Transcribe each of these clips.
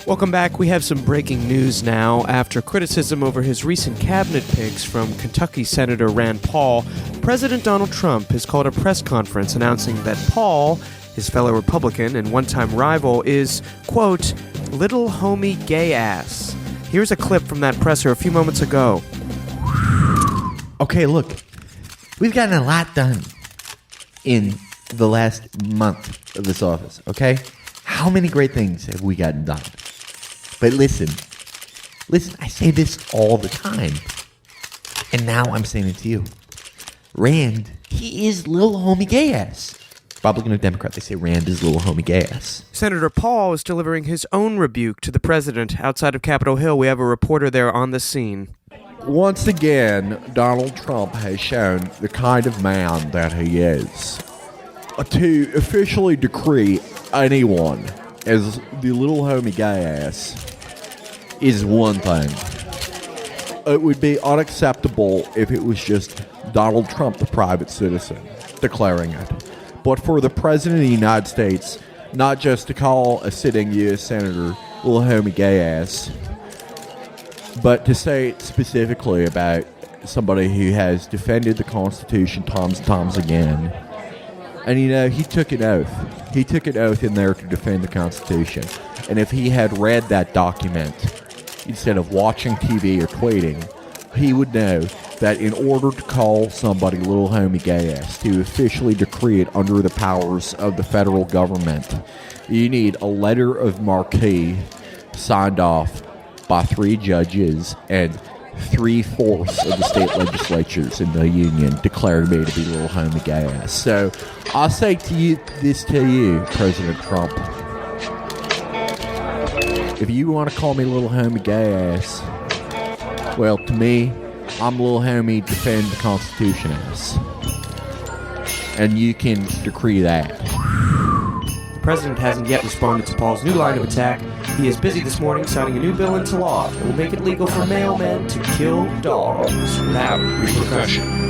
Welcome back. We have some breaking news now. After criticism over his recent cabinet picks from Kentucky Senator Rand Paul, President Donald Trump has called a press conference announcing that Paul, his fellow Republican and one-time rival, is, quote, little homie gay ass. Here's a clip from that presser a few moments ago. Okay, look, we've gotten a lot done in the last month of this office, okay? How many great things have we gotten done? But listen, I say this all the time. And now I'm saying it to you. Rand, he is little homie gay ass. Republican or Democrat, they say Rand is little homie gay ass. Senator Paul is delivering his own rebuke to the president outside of Capitol Hill. We have a reporter there on the scene. Once again, Donald Trump has shown the kind of man that he is. To officially decree anyone as the little homie gay ass is one thing. It would be unacceptable if it was just Donald Trump, the private citizen, declaring it. But for the President of the United States, not just to call a sitting U.S. Senator little homie gay ass, but to say it specifically about somebody who has defended the Constitution times again. And, you know, he took an oath. He took an oath in there to defend the Constitution. And if he had read that document instead of watching TV or tweeting, he would know that in order to call somebody little homie gay ass, to officially decree it under the powers of the federal government, you need a letter of marque signed off by 3 judges and 3/4 of the state legislatures in the union declared me to be little homie gay ass. So I'll say to you, President Trump, if you want to call me little homie gay ass, well, to me, I'm little homie defend the Constitution ass. And you can decree that. The president hasn't yet responded to Paul's new line of attack. He is busy this morning signing a new bill into law that will make it legal for mailmen to kill dogs without repercussion.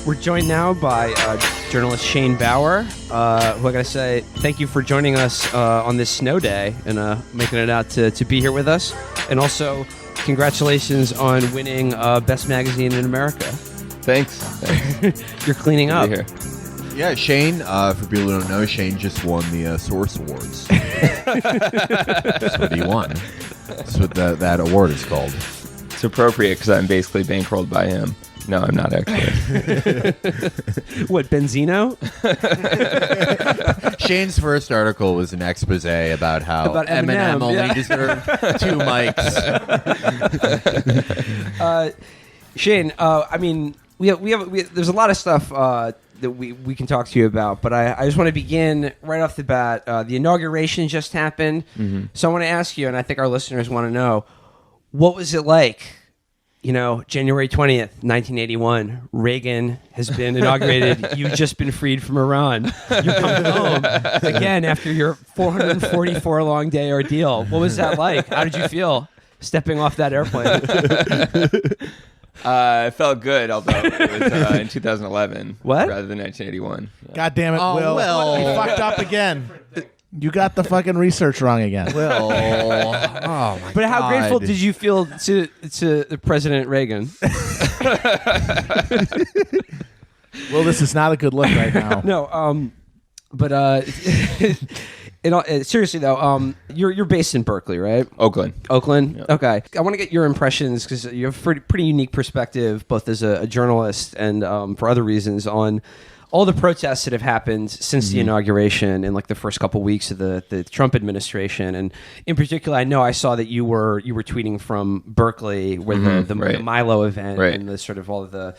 We're joined now by journalist Shane Bauer, who I gotta say, thank you for joining us on this snow day and making it out to be here with us. And also, congratulations on winning Best Magazine in America. Thanks. You're cleaning up. Here. Yeah, Shane, for people who don't know, Shane just won the Source Awards. That's what he won. That's what that award is called. It's appropriate because I'm basically bankrolled by him. No, I'm not actually. What, Benzino? Shane's first article was an expose about how Eminem only deserved 2 mics. Shane, I mean, we have there's a lot of stuff that we can talk to you about, but I just want to begin right off the bat. The inauguration just happened, so I want to ask you, and I think our listeners want to know, what was it like? You know, January 20th, 1981, Reagan has been inaugurated. You've just been freed from Iran. You're coming home again after your 444-long day ordeal. What was that like? How did you feel stepping off that airplane? It felt good, although it was in 2011 What? rather than 1981. Yeah. God damn it, Will. Will. You fucked up again. You got the fucking research wrong again. Well, oh my But how God. grateful did you feel to President Reagan? Well, this is not a good look right now. No, but seriously though, you're based in Berkeley, right? Oakland. Oakland? Yeah. Okay. I want to get your impressions, because you have a pretty unique perspective, both as a journalist and for other reasons, on all the protests that have happened since the inauguration and like the first couple weeks of the Trump administration. And in particular, I know I saw that you were tweeting from Berkeley, where the Milo event and the sort of all of the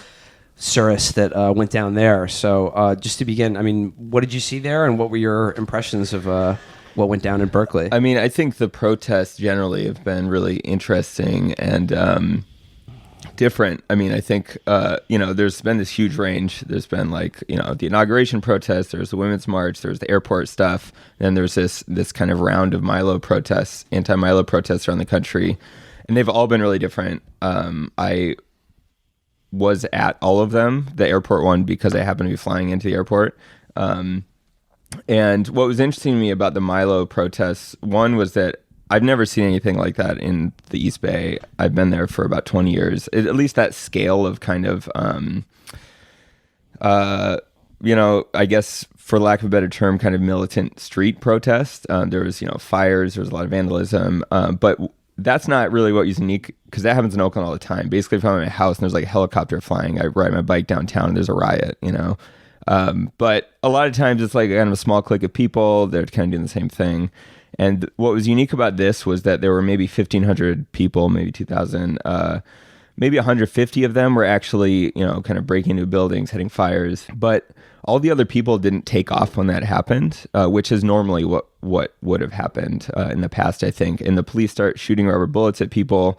Surus that went down there. So just to begin, I mean, what did you see there, and what were your impressions of what went down in Berkeley? I mean, I think the protests generally have been really interesting, and different. I mean, I think, there's been this huge range. There's been the inauguration protest, there's the Women's March, there's the airport stuff. Then there's this kind of round of Milo protests, anti-Milo protests around the country. And they've all been really different. I was at all of them, the airport one, because I happened to be flying into the airport. And what was interesting to me about the Milo protests, one was that I've never seen anything like that in the East Bay. I've been there for about 20 years. At least that scale of kind of, I guess for lack of a better term, kind of militant street protest. There was, fires, there was a lot of vandalism. But that's not really what was unique, because that happens in Oakland all the time. Basically, if I'm at my house and there's like a helicopter flying, I ride my bike downtown and there's a riot, But a lot of times it's like kind of a small clique of people. They're kind of doing the same thing. And what was unique about this was that there were maybe 1,500 people, maybe 2,000, maybe 150 of them were actually, kind of breaking into buildings, hitting fires. But all the other people didn't take off when that happened, which is normally what would have happened in the past, I think. And the police start shooting rubber bullets at people,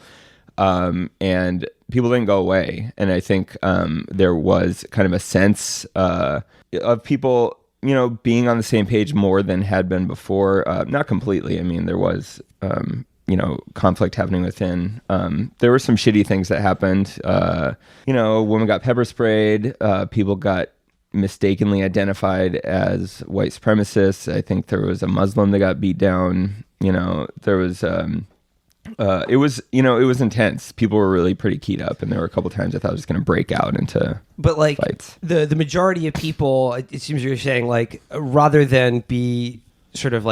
and people didn't go away. And I think there was kind of a sense of people being on the same page more than had been before. Not completely. I mean, there was, conflict happening within. There were some shitty things that happened. A woman got pepper sprayed. People got mistakenly identified as white supremacists. I think there was a Muslim that got beat down. There was... it was intense. People were really pretty keyed up, and there were a couple times I thought I was going to break out into fights. The majority of people, it seems you're saying, rather than be sort of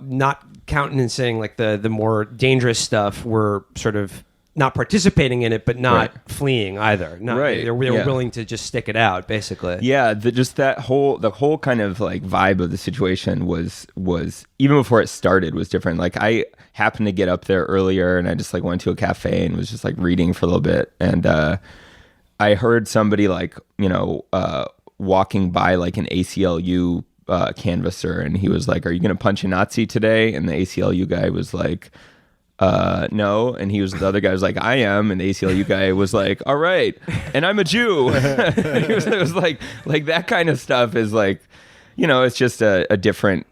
not countenancing the more dangerous stuff, were sort of not participating in it, but not fleeing either. They were willing to just stick it out, basically. Yeah, the whole kind of vibe of the situation was even before it started was different. I happened to get up there earlier, and I just went to a cafe and was just reading for a little bit, and I heard somebody walking by an ACLU canvasser, and he was like, "Are you going to punch a Nazi today?" And the ACLU guy was like, no. And the other guy was like, "I am." And the ACLU guy was like, "All right. And I'm a Jew." It was like that kind of stuff is it's just a different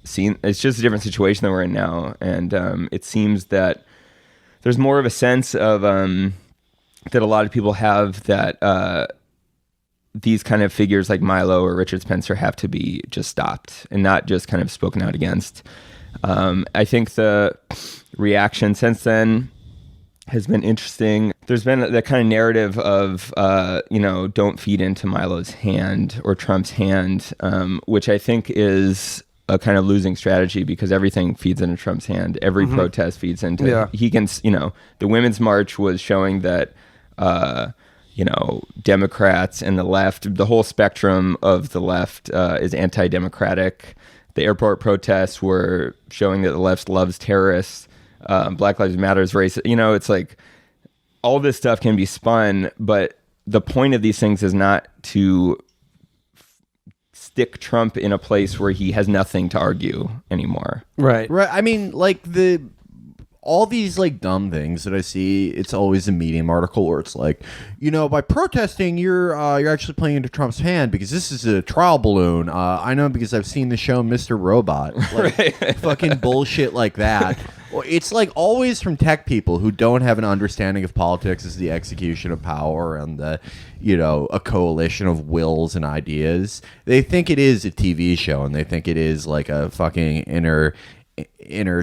scene. It's just a different situation that we're in now. And it seems that there's more of a sense of that a lot of people have that these kind of figures like Milo or Richard Spencer have to be just stopped and not just kind of spoken out against. I think the reaction since then has been interesting. There's been that kind of narrative of, don't feed into Milo's hand or Trump's hand, which I think is a kind of losing strategy, because everything feeds into Trump's hand. Every protest feeds into, he can, the Women's March was showing that, Democrats and the left, the whole spectrum of the left is anti-democratic. The airport protests were showing that the left loves terrorists. Black Lives Matter's race. It's all this stuff can be spun, but the point of these things is not to stick Trump in a place where he has nothing to argue anymore. Right. I mean, all these dumb things that I see, it's always a Medium article where it's by protesting you're actually playing into Trump's hand because this is a trial balloon. I know because I've seen the show Mr. Robot. Fucking bullshit like that. It's always from tech people who don't have an understanding of politics as the execution of power and the a coalition of wills and ideas. They think it is a TV show, and they think it is a fucking inner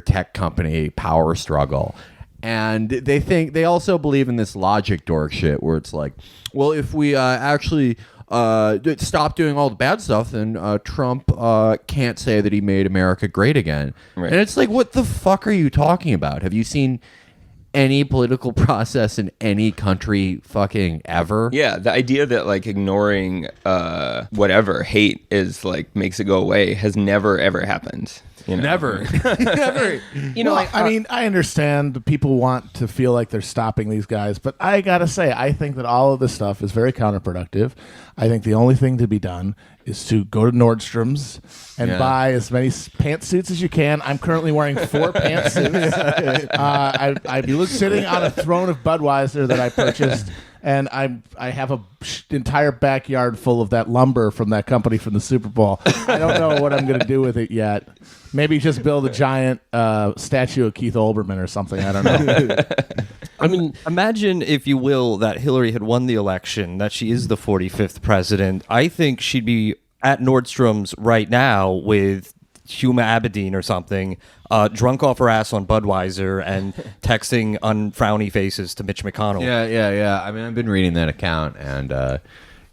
tech company power struggle. And they also believe in this logic dork shit where it's well, if we actually stop doing all the bad stuff, then Trump can't say that he made America great again. Right. And it's what the fuck are you talking about? Have you seen any political process in any country fucking ever? Yeah, the idea that ignoring whatever hate is makes it go away has never ever happened. You know? Never. Never. You know, Well, I mean, I understand that people want to feel like they're stopping these guys, but I gotta say, I think that all of this stuff is very counterproductive. I think the only thing to be done is to go to Nordstrom's and buy as many pantsuits as you can. I'm currently wearing 4 pantsuits. I'm sitting on a throne of Budweiser that I purchased, and I have a entire backyard full of that lumber from that company from the Super Bowl. I don't know what I'm going to do with it yet. Maybe just build a giant statue of Keith Olbermann or something. I don't know. I mean, imagine, if you will, that Hillary had won the election, that she is the 45th president. I think she'd be at Nordstrom's right now with Huma Abedin or something, drunk off her ass on Budweiser and texting unfrowny faces to Mitch McConnell. Yeah. I mean, I've been reading that account, and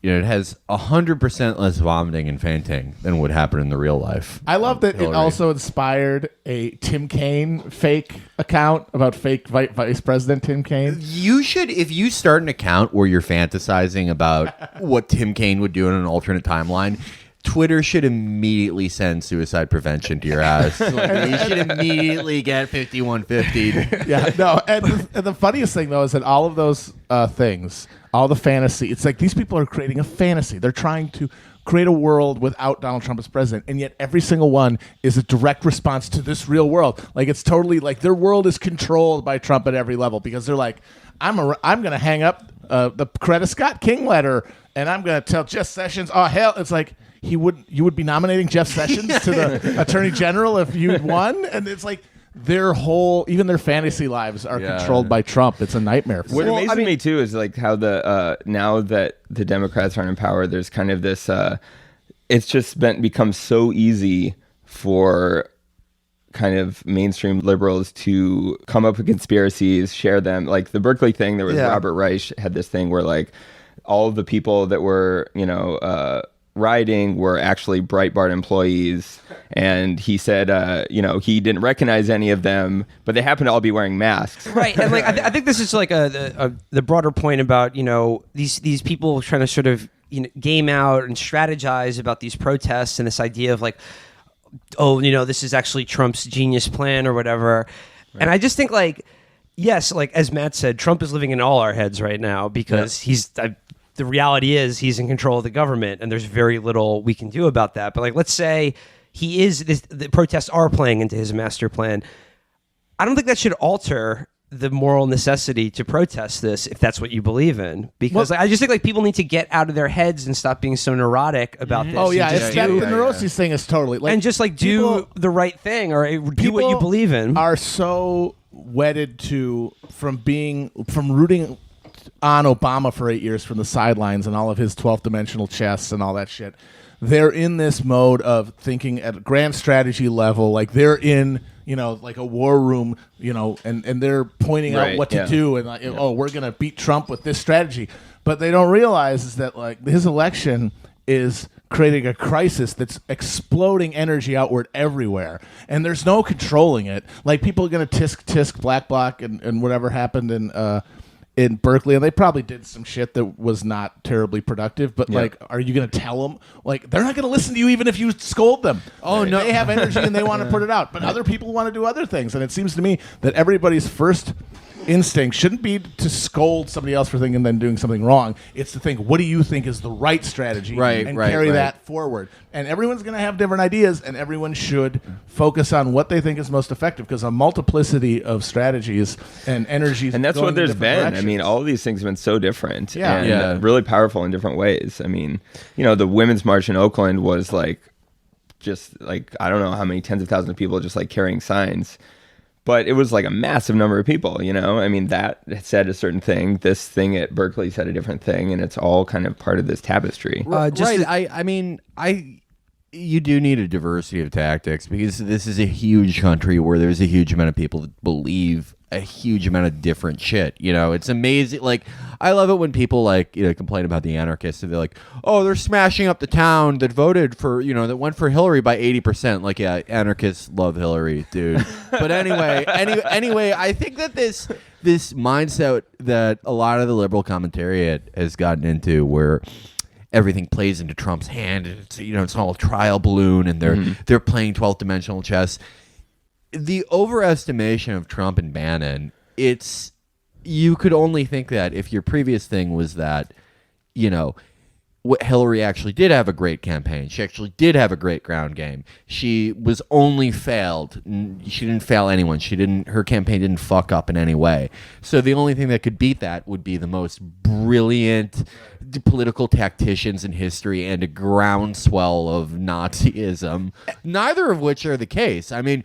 it has 100% less vomiting and fainting than would happen in the real life. I love that Hillary. it also inspired a Tim Kaine fake account about fake Vice President Tim Kaine. You should, if you start an account where you're fantasizing about what Tim Kaine would do in an alternate timeline, Twitter should immediately send suicide prevention to your house. You should immediately get 5150. Yeah, no, and the funniest thing though is that all of those things, all the fantasy, it's like these people are creating a fantasy. They're trying to create a world without Donald Trump as president, and yet every single one is a direct response to this real world. Like, it's totally like their world is controlled by Trump at every level, because they're like, I'm going to hang up the Coretta Scott King letter, and I'm going to tell Jeff Sessions, oh hell, it's like you would be nominating Jeff Sessions to the Attorney General if you'd won, and it's like their whole, even their fantasy lives are controlled by Trump. It's a nightmare. What amazes me too is like how the now that the Democrats aren't in power, there's kind of this. It's just become so easy for kind of mainstream liberals to come up with conspiracies, share them. Like the Berkeley thing, there was Robert Reich had this thing where like all of the people that were rioting were actually Breitbart employees, and he said he didn't recognize any of them, but they happened to all be wearing masks. Right, and like I think this is like the broader point about these people trying to sort of game out and strategize about these protests and this idea of like, this is actually Trump's genius plan or whatever. Right. And I just think like, yes, like as Matt said, Trump is living in all our heads right now because the reality is he's in control of the government, and there's very little we can do about that. But like, let's say the protests are playing into his master plan. I don't think that should alter the moral necessity to protest this if that's what you believe in, because I just think like people need to get out of their heads and stop being so neurotic about this. Oh yeah, the neuroses thing is totally like, and just like do the right thing or do what you believe in. Are so wedded from rooting on Obama for 8 years from the sidelines and all of his 12th dimensional chess and all that shit. They're in this mode of thinking at a grand strategy level, like they're in, like a war room, and they're pointing out what to do, and like, we're gonna beat Trump with this strategy. But they don't realize is that like his election is creating a crisis that's exploding energy outward everywhere, and there's no controlling it. Like people are gonna tisk black bloc and whatever happened in Berkeley, and they probably did some shit that was not terribly productive, but like, are you going to tell them? Like, they're not going to listen to you even if you scold them. Oh, no. They have energy and they want to put it out, but other people want to do other things, and it seems to me that everybody's first instinct shouldn't be to scold somebody else for thinking and then doing something wrong. It's to think, what do you think is the right strategy, and carry that forward. And everyone's going to have different ideas, and everyone should focus on what they think is most effective, because a multiplicity of strategies and energies. And that's what there's been. I mean, all of these things have been so different and really powerful in different ways. I mean, the Women's March in Oakland was like, just like, I don't know how many tens of thousands of people just like carrying signs. But it was like a massive number of people, I mean, that said a certain thing. This thing at Berkeley said a different thing, and it's all kind of part of this tapestry. You do need a diversity of tactics, because this is a huge country where there's a huge amount of people that believe a huge amount of different shit. It's amazing. Like, I love it when people complain about the anarchists, and they're like, oh, they're smashing up the town that voted for, that went for Hillary by 80%. Like, yeah, anarchists love Hillary, dude. But anyway, I think that this mindset that a lot of the liberal commentariat has gotten into, where everything plays into Trump's hand, and it's all a trial balloon, and they're playing 12th dimensional chess. The overestimation of Trump and Bannon, you could only think that if your previous thing was that, Hillary actually did have a great campaign. She actually did have a great ground game. She was only failed. She didn't fail anyone. Her campaign didn't fuck up in any way. So the only thing that could beat that would be the most brilliant political tacticians in history and a groundswell of Nazism, neither of which are the case. I mean,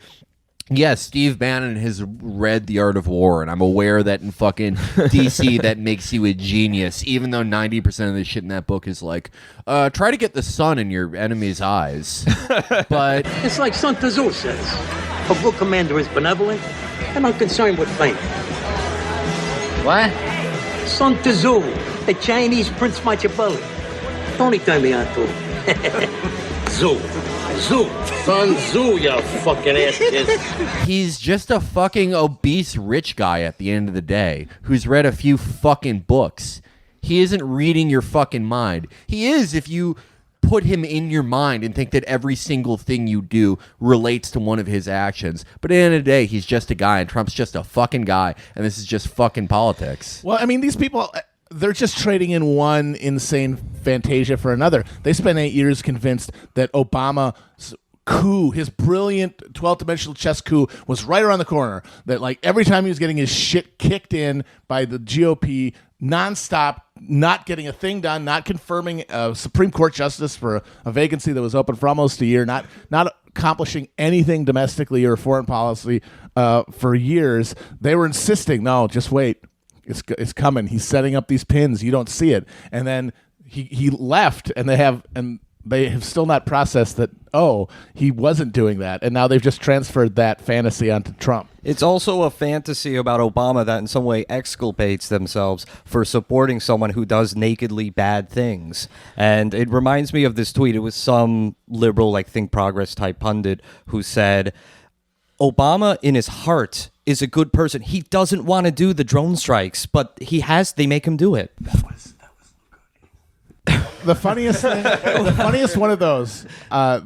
yes, Steve Bannon has read The Art of War, and I'm aware that in fucking DC that makes you a genius, even though 90% of the shit in that book is like, try to get the sun in your enemy's eyes. But it's like Sun Tzu says, a good commander is benevolent and unconcerned with fame. What? Sun Tzu, the Chinese Prince Machiavelli. Don't he turn me on to him? Zoo. Sun Tzu, you fucking ass kid. He's just a fucking obese rich guy at the end of the day who's read a few fucking books. He isn't reading your fucking mind. He is if you put him in your mind and think that every single thing you do relates to one of his actions. But at the end of the day, he's just a guy, and Trump's just a fucking guy, and this is just fucking politics. Well, I mean, these people, they're just trading in one insane fantasia for another. They spent 8 years convinced that Obama's coup, his brilliant 12th dimensional chess coup, was right around the corner. That like every time he was getting his shit kicked in by the GOP nonstop, not getting a thing done, not confirming a Supreme Court justice for a vacancy that was open for almost a year, not accomplishing anything domestically or foreign policy for years. They were insisting, no, just wait. It's coming. He's setting up these pins. You don't see it. And then he left, and they have still not processed that, he wasn't doing that. And now they've just transferred that fantasy onto Trump. It's also a fantasy about Obama that in some way exculpates themselves for supporting someone who does nakedly bad things. And it reminds me of this tweet. It was some liberal, like Think Progress type pundit who said, Obama in his heart is a good person. He doesn't want to do the drone strikes, but they make him do it. The funniest one of those,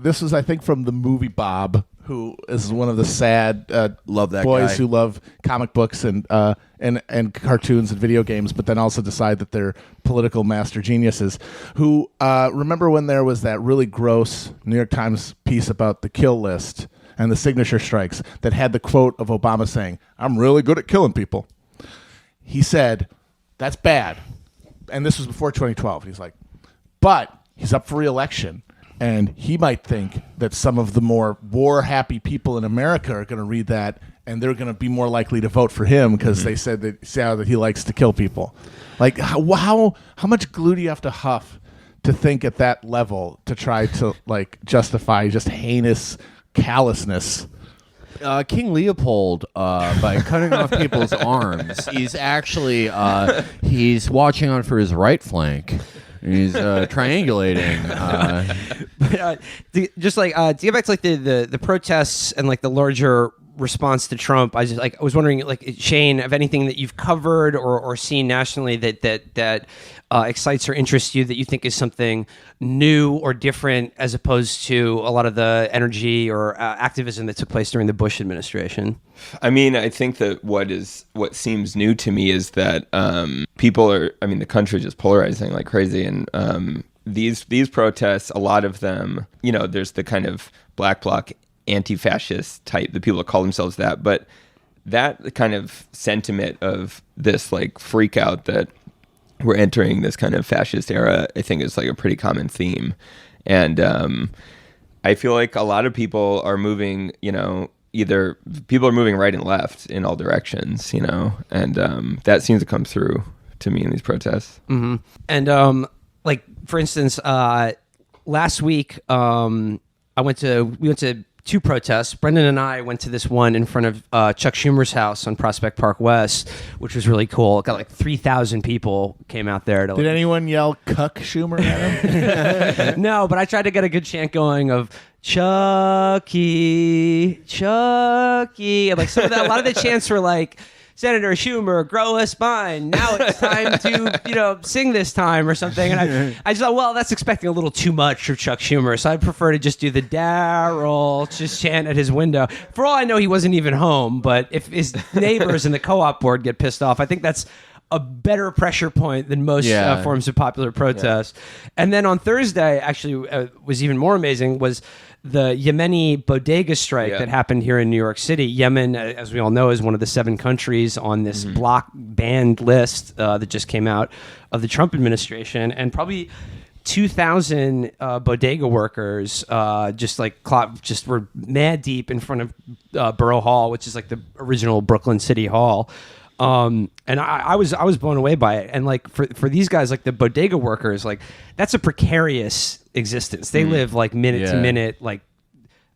this was, I think, from the movie Bob, who is one of the sad love that boys guy. who love comic books and cartoons and video games, but then also decide that they're political master geniuses. Who remember when there was that really gross New York Times piece about the kill list and the signature strikes that had the quote of Obama saying, "I'm really good at killing people." He said, "That's bad," and this was before 2012. He's like, but he's up for re-election, and he might think that some of the more war-happy people in America are going to read that, and they're going to be more likely to vote for him because they said that he likes to kill people. Like, how much glue do you have to huff to think at that level to try to like justify just heinous callousness? King Leopold, by cutting off people's arms, he's actually he's watching on for his right flank. He's triangulating. Just like to get back to like the protests and like the larger response to Trump, I was wondering, like, Shane, of anything that you've covered or seen nationally that excites or interests you, that you think is something new or different as opposed to a lot of the energy or activism that took place during the Bush administration. I mean, I think that what seems new to me is that the country is just polarizing like crazy, and these protests, a lot of them, there's the kind of black bloc anti-fascist type, the people that call themselves that, but that kind of sentiment of this like freak out that we're entering this kind of fascist era, I think is like a pretty common theme. And I feel like a lot of people are moving, either people are moving right and left in all directions, and that seems to come through to me in these protests. Mm-hmm. And like, for instance, last week we went to two protests. Brendan and I went to this one in front of Chuck Schumer's house on Prospect Park West, which was really cool. It got like 3,000 people came out there. Did anyone yell "Cuck Schumer" at him? No, but I tried to get a good chant going of Chucky, Chucky. And like a lot of the chants were like Senator Schumer, grow a spine. Now it's time to, sing this time or something. And I just thought, well, that's expecting a little too much of Chuck Schumer. So I'd prefer to just do the Daryl, just chant at his window. For all I know, he wasn't even home. But if his neighbors in the co-op board get pissed off, I think that's a better pressure point than most forms of popular protest. Yeah. And then on Thursday, actually, was even more amazing, was the Yemeni bodega strike that happened here in New York City. Yemen, as we all know, is one of the 7 countries on this block banned list that just came out of the Trump administration. And probably 2,000 bodega workers just were mad deep in front of Borough Hall, which is like the original Brooklyn City Hall. And I was blown away by it. And like for these guys, like the bodega workers, like that's a precarious existence. They live like minute to minute, like,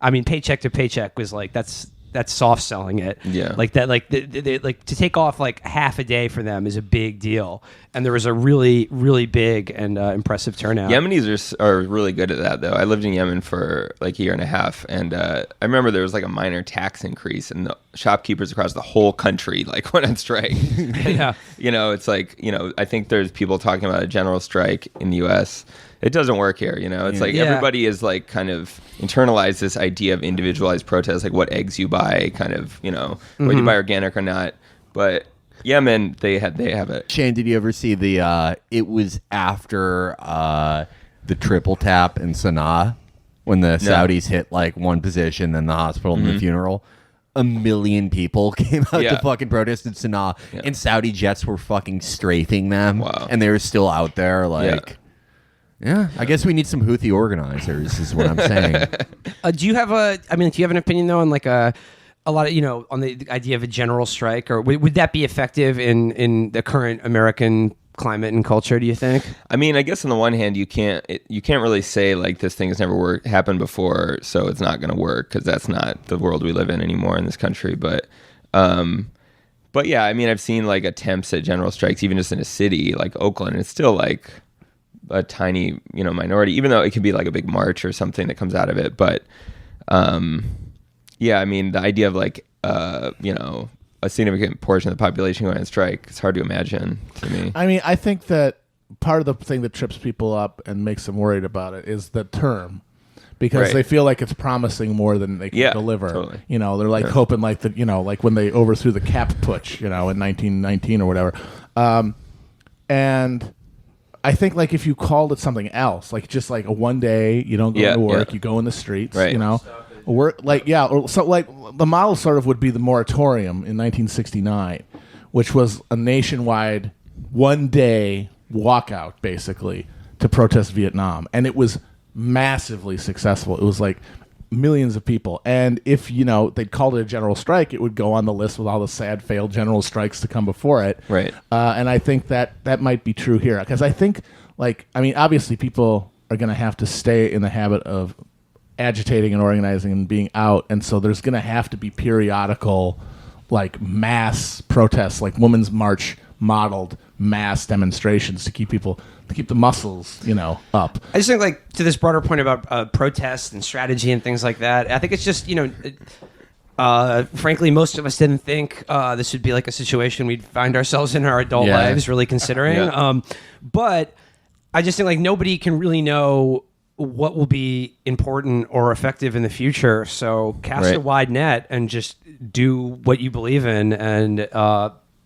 I mean, paycheck to paycheck was like, that's soft selling it. Yeah. Like that, like they like to take off like half a day for them is a big deal. And there was a really, really big and impressive turnout. Yemenis are really good at that, though. I lived in Yemen for like a year and a half, and I remember there was like a minor tax increase, and the shopkeepers across the whole country like went on strike. Yeah. It's like, I think there's people talking about a general strike in the U.S. It doesn't work here, It's like everybody is like kind of internalized this idea of individualized protest, like what eggs you buy, kind of, whether you buy organic or not. But Yemen, they have it. Shane, did you ever see the? It was after the triple tap in Sana'a when the Saudis hit like one position, then the hospital and the funeral. 1 million people came out to fucking protest in Sana'a, and Saudi jets were fucking strafing them, and they were still out there like. Yeah, I guess we need some Houthi organizers, is what I'm saying. Do you have an opinion though on like a lot of, on the idea of a general strike, or would that be effective in the current American climate and culture, do you think? I mean, I guess on the one hand, you can't really say like this thing has never happened before, so it's not going to work, because that's not the world we live in anymore in this country. But yeah, I mean, I've seen like attempts at general strikes, even just in a city like Oakland. It's still like a tiny, minority, even though it could be like a big march or something that comes out of it. But yeah, I mean, the idea of like, a significant portion of the population going on strike, it's hard to imagine to me. I mean, I think that part of the thing that trips people up and makes them worried about it is the term, because they feel like it's promising more than they can deliver. Totally. They're like hoping like like when they overthrew the cap putsch, in 1919 or whatever. And I think like if you called it something else, like just like a one day, you don't go to work, you go in the streets, work so like the model sort of would be the moratorium in 1969, which was a nationwide one day walkout basically to protest Vietnam, and it was massively successful. It was like millions of people, and if they'd called it a general strike, it would go on the list with all the sad failed general strikes to come before it. Right. And I think that might be true here, because I think obviously people are going to have to stay in the habit of agitating and organizing and being out, and so there's going to have to be periodical like mass protests, like Women's March modeled mass demonstrations to keep the muscles, up. I just think, like, to this broader point about protest and strategy and things like that, I think it's just, frankly, most of us didn't think this would be like a situation we'd find ourselves in our adult lives really considering. But I just think, like, nobody can really know what will be important or effective in the future. So cast a wide net and just do what you believe in, and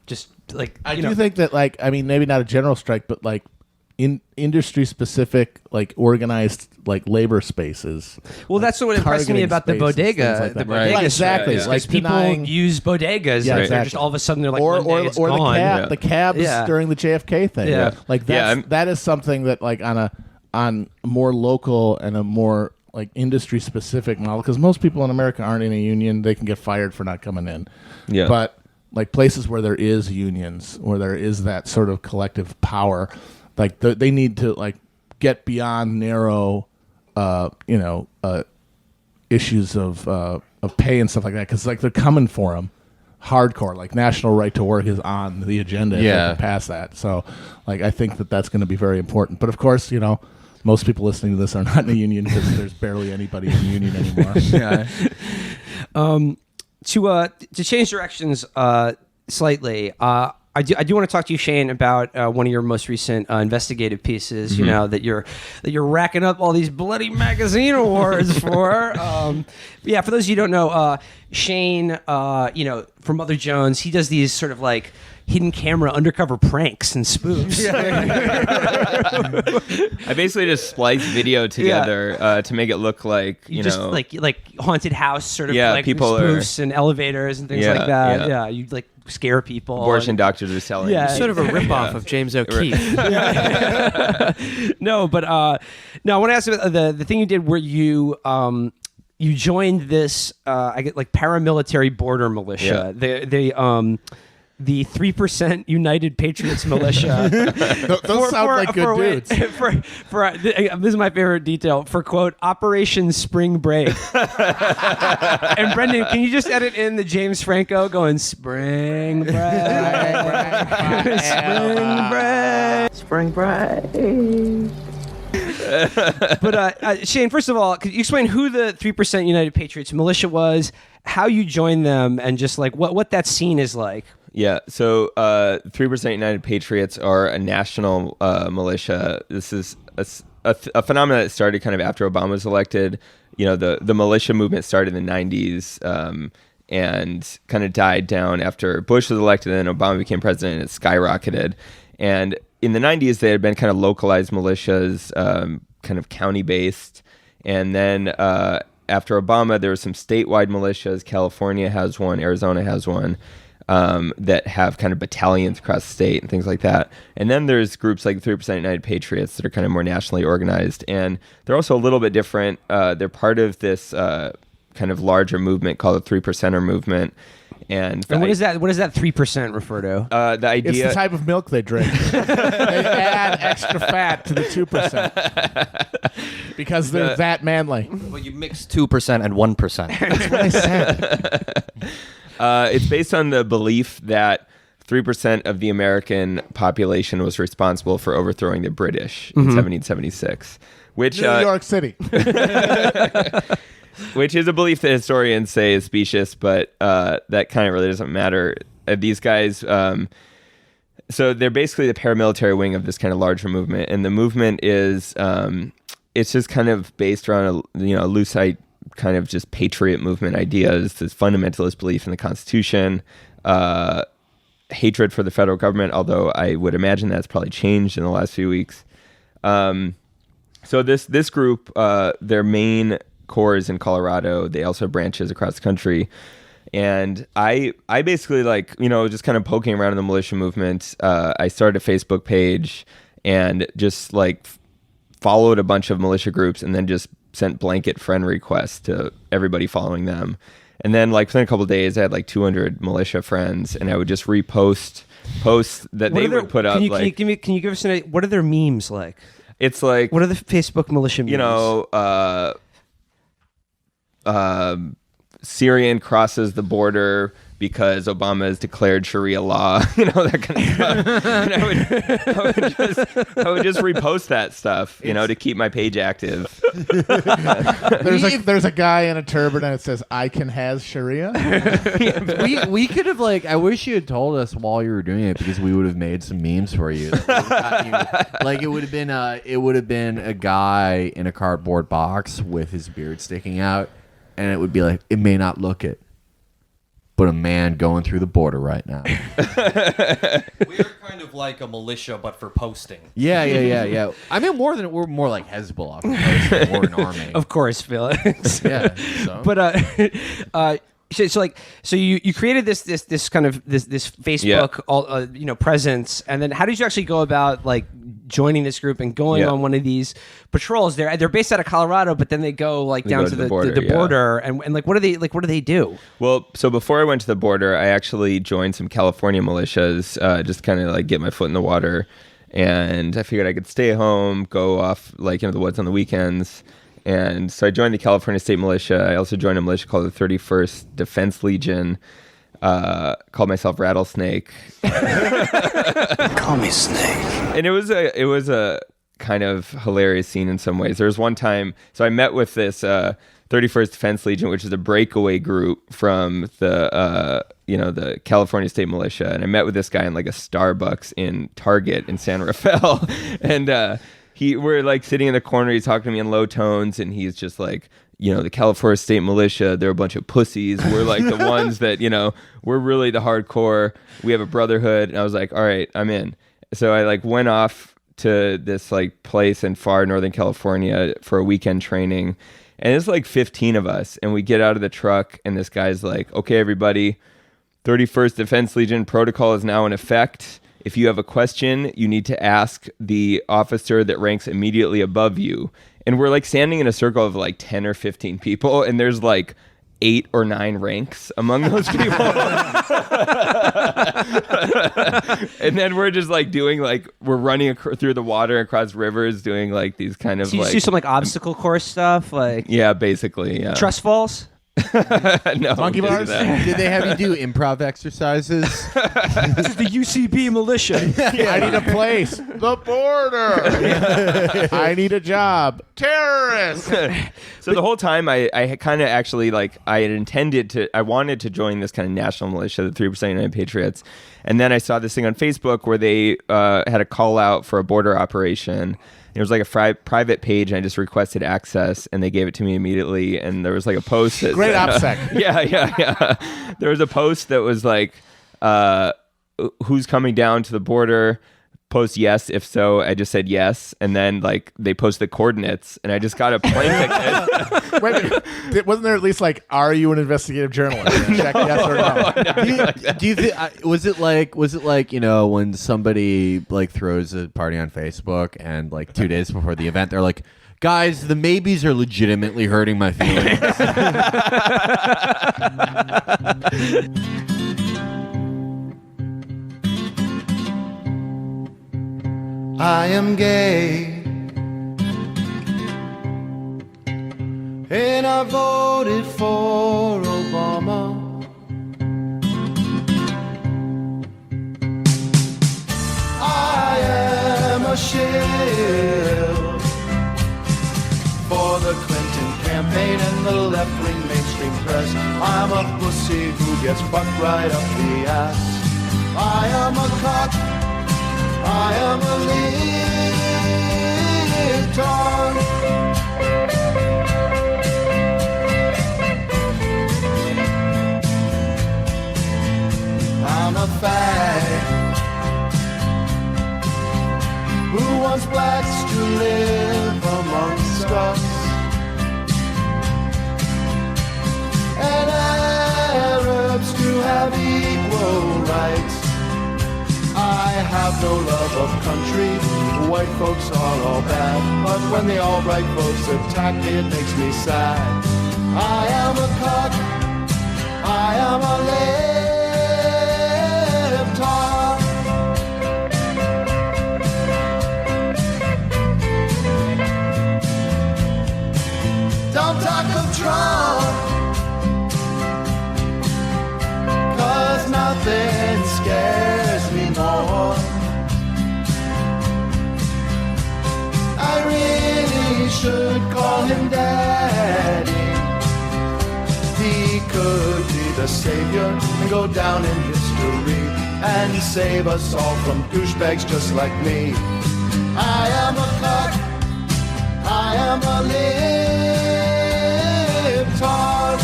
just, like, I do think that, like, I mean, maybe not a general strike, but like in industry specific, like organized, like labor spaces. Well, that's what impressed me about the bodega. Like the bodega exactly. Like people use bodegas. Yeah, and they're just all of a sudden they're like, or gone. the cabs during the JFK thing. Yeah. Like that is something that like on a more local and a more like industry specific model, because most people in America aren't in a union. They can get fired for not coming in. Yeah. But like places where there is unions, where there is that sort of collective power, like they need to like get beyond narrow, issues of pay and stuff like that, because like they're coming for them hardcore. Like national right to work is on the agenda. Yeah, past that. So like I think that's going to be very important. But of course, most people listening to this are not in a union, because there's barely anybody in a union anymore. To change directions, slightly. I do want to talk to you, Shane, about one of your most recent investigative pieces. You know that you're racking up all these bloody magazine awards for. Yeah, for those of you who don't know, Shane, from Mother Jones, he does these sort of like hidden camera undercover pranks and spoofs. I basically just splice video together to make it look like just like haunted house sort of like people spoofs and elevators and things like that. Yeah, you like scare people. Abortion doctors are selling. Yeah, sort of a ripoff of James O'Keefe. No, but I want to ask about the thing you did where you joined this paramilitary border militia. The 3% United Patriots Militia. Those sound like good dudes. This is my favorite detail. For, quote, Operation Spring Break. And Brendan, can you just edit in the James Franco going, Spring Break, Spring Break. But Shane, first of all, could you explain who the 3% United Patriots Militia was, how you joined them, and just like what that scene is like? Yeah, so 3% United Patriots are a national militia. This is a phenomenon that started kind of after Obama was elected. The militia movement started in the 90s and kind of died down after Bush was elected, and then Obama became president, and it skyrocketed. And in the 90s, they had been kind of localized militias, kind of county-based. And then after Obama, there were some statewide militias. California has one, Arizona has one. That have kind of battalions across the state and things like that. And then there's groups like 3% United Patriots that are kind of more nationally organized. And they're also a little bit different. They're part of this kind of larger movement called the 3%er movement. And what does that 3% refer to? The idea... It's the type of milk they drink. They add extra fat to the 2% because they're that manly. Well, you mix 2% and 1%. That's what I said. It's based on the belief that 3% of the American population was responsible for overthrowing the British in 1776, which New York City. Which is a belief that historians say is specious, but that kind of really doesn't matter. These guys, so they're basically the paramilitary wing of this kind of larger movement, and the movement is it's just kind of based around a Lucite kind of just patriot movement ideas, this fundamentalist belief in the Constitution, hatred for the federal government, although I would imagine that's probably changed in the last few weeks. So this group, their main core is in Colorado. They also have branches across the country. And I basically just kind of poking around in the militia movement. I started a Facebook page and just followed a bunch of militia groups and then just sent blanket friend requests to everybody following them. And then within a couple of days, I had 200 militia friends, and I would just repost posts that they would put up. Can you give us what are their memes like? It's like, what are the Facebook militia memes? Syrian crosses the border because Obama has declared Sharia law, that kind of stuff. And I would just repost that stuff, to keep my page active. There's a guy in a turban and it says, "I can has Sharia." we could have I wish you had told us while you were doing it, because we would have made some memes for you. It would have been a guy in a cardboard box with his beard sticking out, and it would be it may not look it, but a man going through the border right now. We're kind of like a militia, but for posting. Yeah. I mean, we're more like Hezbollah. We're an army. Of course, Felix. Yeah. So. But so you created this kind of this Facebook presence, and then how did you actually go about joining this group and going on one of these patrols? They're based out of Colorado, but then they go down to the border, and what do they do? Well, so before I went to the border, I actually joined some California militias, just kind of get my foot in the water, and I figured I could stay home, go off into the woods on the weekends. And so I joined the California State Militia. I also joined a militia called the 31st Defense Legion. Called myself Rattlesnake. Call me Snake. And it was a kind of hilarious scene in some ways. There was one time, so I met with this 31st Defense Legion, which is a breakaway group from the the California State Militia, and I met with this guy in like a Starbucks in Target in San Rafael, and we're like sitting in the corner. He's talking to me in low tones, and he's just like, the California State Militia, they're a bunch of pussies. We're like the ones that, we're really the hardcore. We have a brotherhood. And I was like, all right, I'm in. So I like went off to this like place in far Northern California for a weekend training. And it's like 15 of us. And we get out of the truck and this guy's like, okay, everybody, 31st Defense Legion protocol is now in effect. If you have a question, you need to ask the officer that ranks immediately above you. And we're like standing in a circle of like 10 or 15 people, and there's like 8 or 9 ranks among those people. And then we're just like doing like, we're running through the water across rivers, doing like these kind of So you like do some like obstacle course stuff, like yeah, basically, yeah. trust falls. No, Monkey didn't do bars? that. Did they have you do improv exercises? This is the UCB militia. I need a place. The border. I need a job. Terrorists. So the whole time I had kind of actually like I wanted to join this kind of national militia, the 3% United Patriots, and then I saw this thing on Facebook where they had a call out for a border operation. It was like a private page, and I just requested access, and they gave it to me immediately. And there was like a post that Great said, OPSEC. Yeah. There was a post that was like, who's coming down to the border? Post yes, if so. I just said yes, and then like they post the coordinates, and I just got a plane ticket. Wait a minute. Wasn't there at least like, are you an investigative journalist? Check yes or no. Do you was it like when somebody like throws a party on Facebook and like 2 days before the event they're like, guys, the maybes are legitimately hurting my feelings. I am gay, and I voted for Obama. I am a shill for the Clinton campaign and the left-wing mainstream press. I'm a pussy who gets fucked right up the ass. I am a cock. I am a libtard. I'm a fag who wants blacks to live amongst us and Arabs to have equal rights. I have no love of country, white folks are all bad, but when the all-right folks attack, it makes me sad. I am a cock, I am a libtard. Don't talk of Trump, 'cause nothing scares me more. I really should call him daddy. He could be the savior and go down in history and save us all from douchebags just like me. I am a cock, I am a libtard.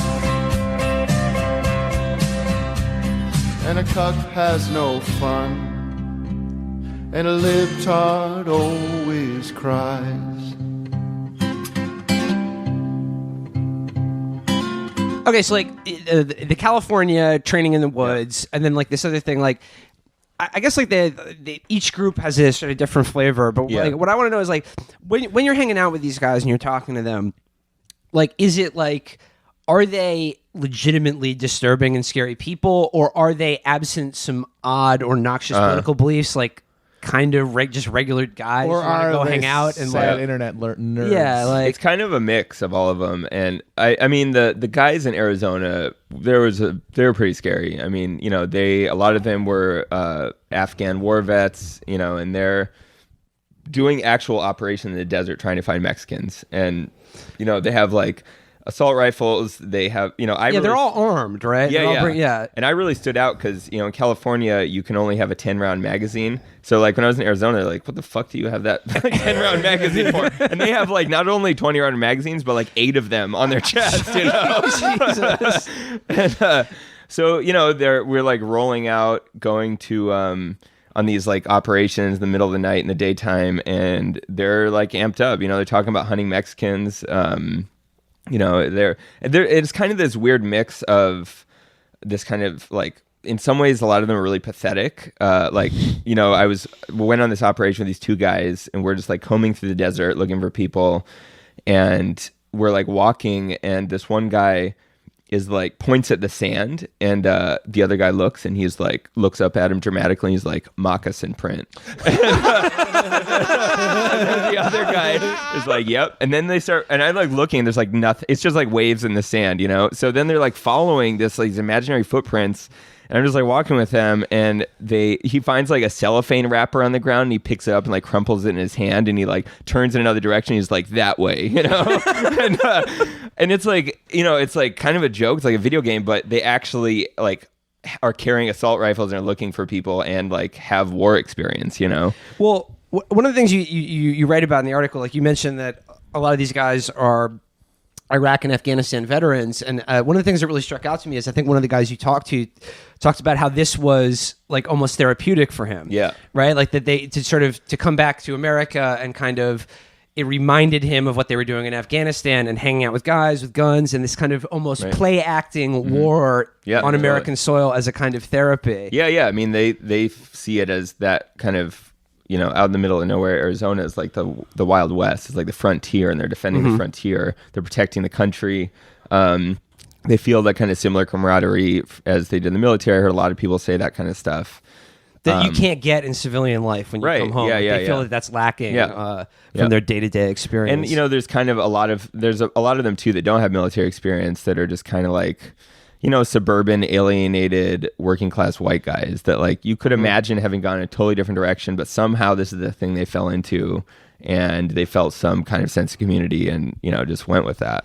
And a cuck has no fun, and a libtard always cries. Okay, so like the California training in the woods, and then like this other thing, like I guess like each group has a sort of different flavor. But like, what I want to know is like when you're hanging out with these guys and you're talking to them, like is it like, are they legitimately disturbing and scary people, or are they, absent some odd or noxious political beliefs, like kind of just regular guys Or who want to are go they hang out and sad like internet nerds? Yeah, like it's kind of a mix of all of them. And I mean the guys in Arizona, they were pretty scary. I mean, a lot of them were Afghan war vets, and they're doing actual operation in the desert trying to find Mexicans. And they have like assault rifles. They have, they're all armed, right? Yeah. And I really stood out because, in California, you can only have a 10-round magazine. So, like, when I was in Arizona, they're like, what the fuck do you have that 10-round magazine for? And they have, like, not only 20-round magazines, but, like, 8 of them on their chest, Jesus. And so, we're, like, rolling out, going to... on these like operations in the middle of the night in the daytime, and they're like amped up. They're talking about hunting Mexicans. It's kind of this weird mix of this kind of like, in some ways, a lot of them are really pathetic. I went on this operation with these 2 guys, and we're just like combing through the desert looking for people, and we're like walking, and this one guy is like points at the sand, and the other guy looks, and he's like looks up at him dramatically, and he's like, moccasin print. And the other guy is like, yep. And then they start, and I like looking, there's like nothing, it's just like waves in the sand, so then they're like following these imaginary footprints, and I'm just like walking with him, and he finds like a cellophane wrapper on the ground, and he picks it up and like crumples it in his hand, and he like turns in another direction. He's like, that way, and it's like, it's like kind of a joke. It's like a video game, but they actually like are carrying assault rifles and are looking for people and like have war experience, Well, one of the things you write about in the article, like you mentioned that a lot of these guys are Iraq and Afghanistan veterans, and one of the things that really struck out to me is I think one of the guys you talked about how this was like almost therapeutic for him. Yeah. Right? Like that to come back to America, and kind of it reminded him of what they were doing in Afghanistan and hanging out with guys with guns, and this kind of almost play acting war on American soil as a kind of therapy. Yeah. I mean, they see it as that kind of, out in the middle of nowhere. Arizona is like the Wild West. It's like the frontier, and they're defending the frontier. They're protecting the country. They feel that kind of similar camaraderie as they did in the military. I heard a lot of people say that kind of stuff. That you can't get in civilian life when you come home. They feel that that's lacking from their day-to-day experience. And, there's kind of a lot of them too that don't have military experience, that are just kind of like, suburban, alienated, working class white guys that like you could imagine having gone in a totally different direction, but somehow this is the thing they fell into, and they felt some kind of sense of community, and just went with that.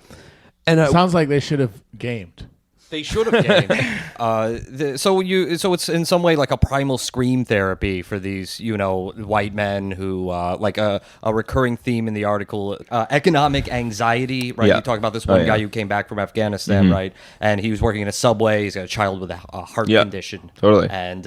And sounds like they should have gamed. They should have gamed. So it's in some way like a primal scream therapy for these, white men who, like a recurring theme in the article, economic anxiety, right? You talk about this one guy who came back from Afghanistan, right? And he was working in a subway. He's got a child with a heart condition. Totally. And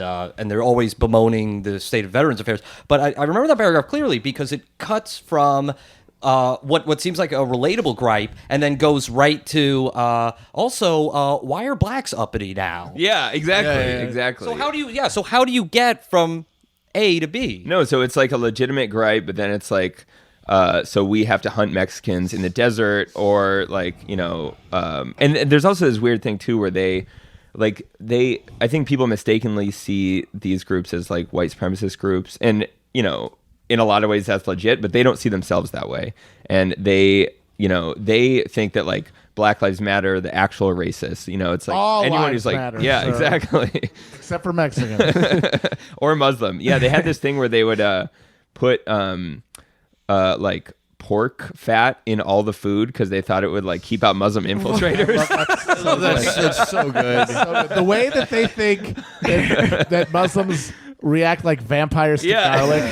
they're always bemoaning the state of Veterans Affairs. But I remember that paragraph clearly because it cuts from... what seems like a relatable gripe, and then goes right to why are blacks uppity now? Yeah, exactly, exactly. So how do you get from A to B? No, so it's like a legitimate gripe, but then it's like, so we have to hunt Mexicans in the desert, or like, and there's also this weird thing too where I think people mistakenly see these groups as like white supremacist groups, and in a lot of ways that's legit, but they don't see themselves that way. And they think that like Black Lives Matter, the actual racists, it's like all anyone who's like, matter, exactly. Except for Mexicans. Or Muslim. Yeah, they had this thing where they would put like pork fat in all the food because they thought it would like keep out Muslim infiltrators. That's so good. The way that they think that Muslims react like vampires to garlic.